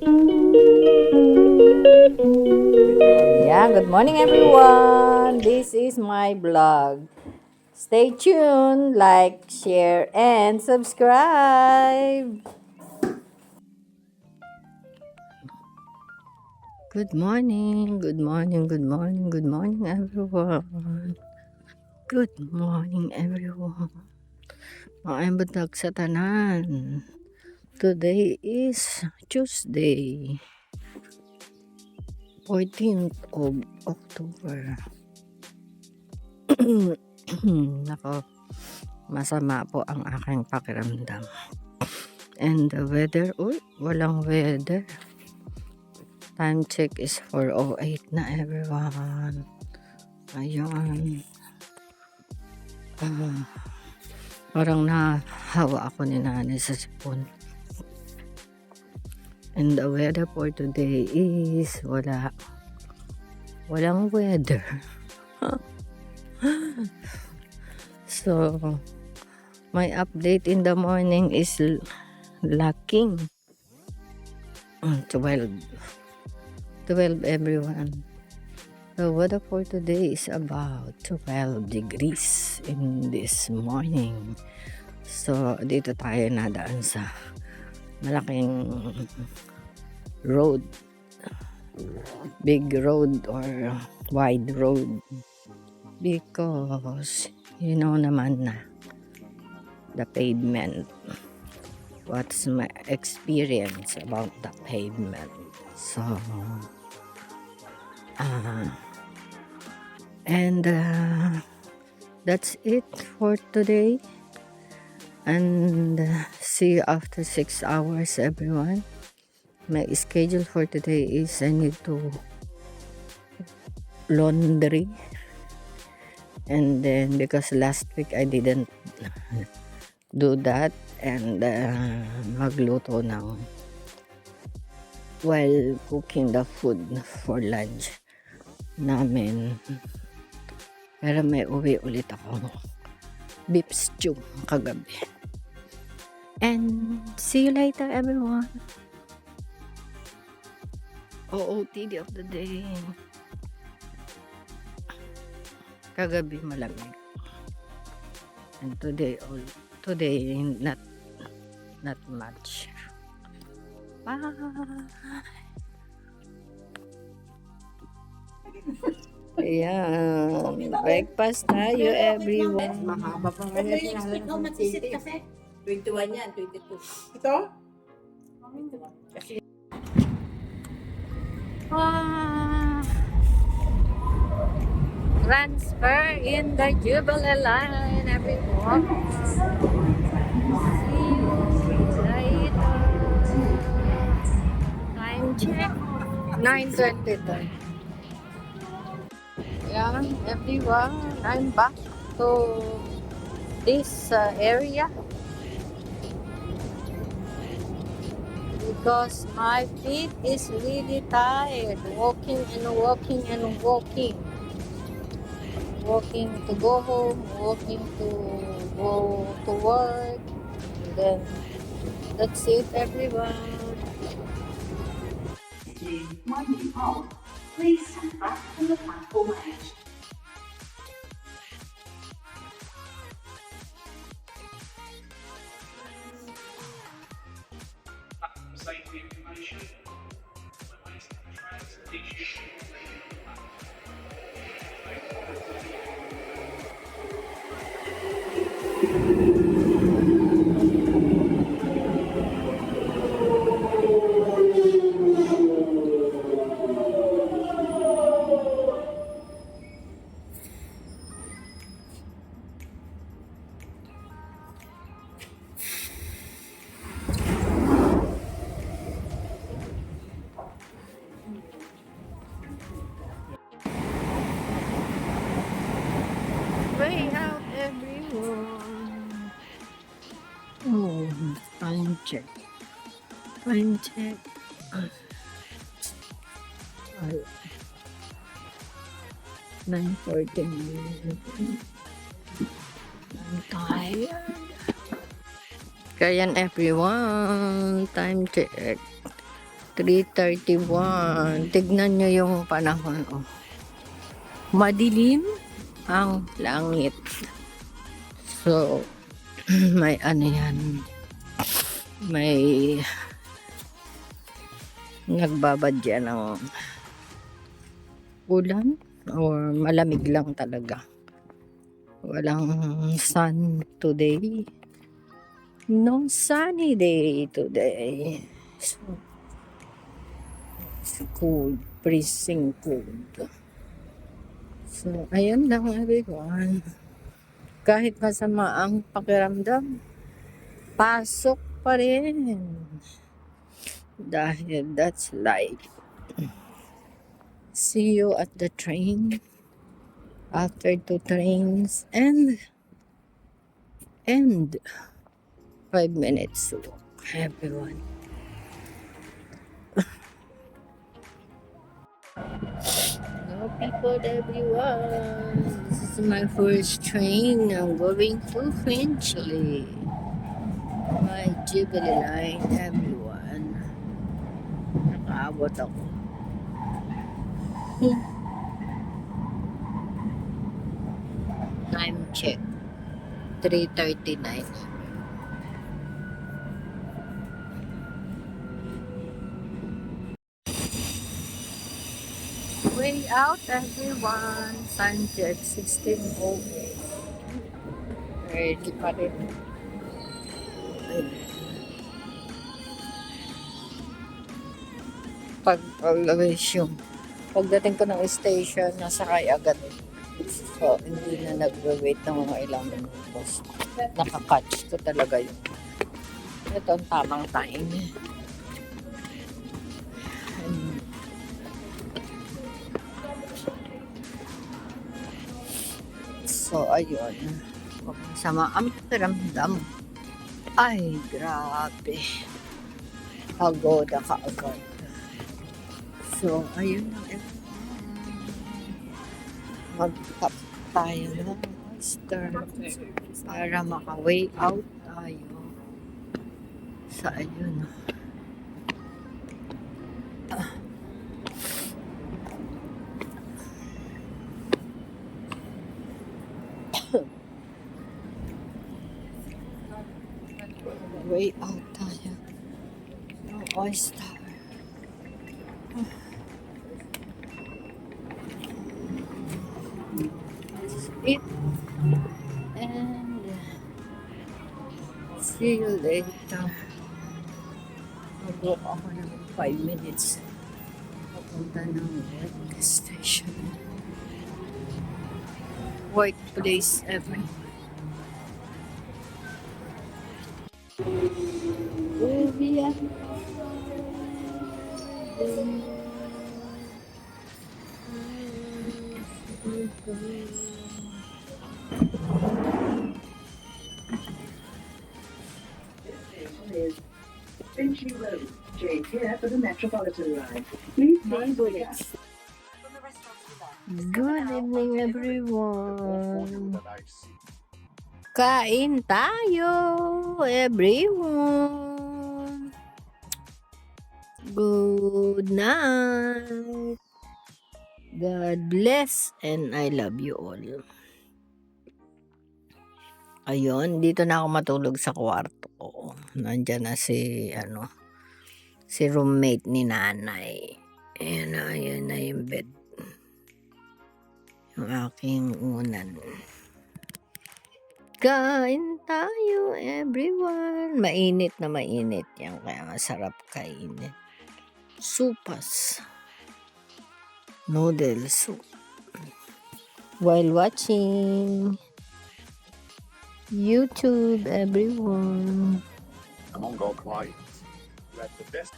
Yeah, good morning everyone. This is my vlog. Stay tuned, like, share, and subscribe. Good morning, good morning, good morning, good morning everyone. Good morning everyone. Maayong buntag sa tanan. Today is Tuesday, 14th of October. Nako, masama po ang aking pakiramdam. And the weather, walang weather. Time check is 4:08 na everyone. Ayun. Parang nahawa ako ni nanay sa sipon. And the weather for today is walang weather. So, my update in the morning is lacking 12 everyone. The weather for today is about 12 degrees in this morning. So, dito tayo nadaan sa malaking road. Big road or wide road. Because, you know naman na the pavement. What's my experience about the pavement? So, and that's it for today. And see you after 6 hours, everyone. My schedule for today is I need to laundry. And then because last week I didn't do that, and magluto ng while cooking the food for lunch namin. Pero may uwi ulit ako beef stew kagabi. And see you later everyone. OOTD of the day. Kagabi malamig. And today not much. Bye. Ayan. Breakfast tayo, everyone. Mahaba pa nga yan. Ikaw magsisit kasi. 21 yan, 22. Ito? Transfer in the Jubilee line, everyone. See you later. Time check, 9:22. Yeah, everyone, I'm back to this area because my feet is really tired walking and walking and walking to go home, walking to go to work, and then that's it everyone. Winding home, please stand back from the platform edge. Safety information. Way out everyone. Oh, time check. 9:14. I'm tired. Kayan everyone, time check 3:31. Tignan nyo yung panahon. Oh. Madilim ang langit. So, may ano yan. May nagbabadya ng ulan or malamig lang talaga. Walang sun today. No sunny day today. So, it's cold. Freezing cold. So, ayun lang everyone. Kahit masama ang pakiramdam, pasok pa rin. Dahil that's life. See you at the train. After 2 trains and 5 minutes to walk, everyone. Hello people everyone. This is my first train. I'm going to Finchley. My Jubilee line everyone. Nakaabot ako. Time check. 3:39. Way out everyone. Time check 16:08. Ready pa rin. Always yung pagdating ko ng station, nasakay agad. So, hindi na nagwe-wait ng mga ilang minutos. Nakakatch ko talaga yun. Ito ang tamang time. So, ayun. Sama ang pakiramdam. Ay, grabe. Pagoda ka agad. So, ayun na. Mag-tap tayo ng start para maka-way out tayo. Sa ayun. Way out tayo. Ng Oyster. It and see you later. Mag-walk ako ng 5 minutes papunta ng work station, workplace every. Finchley Road, Jade here for the Metropolitan line. Please mind bullets. Good evening everyone. Kain tayo everyone. Good night. God bless and I love you all. Ayun, dito na ako matulog sa kwarto ko. Nandyan na si roommate ni nanay. Ayun na yung bed. Yung aking unan. Kain tayo everyone. Mainit na mainit yan, kaya masarap kainin. Supas. Noodle soup. While watching YouTube everyone. Among our clients, we have the best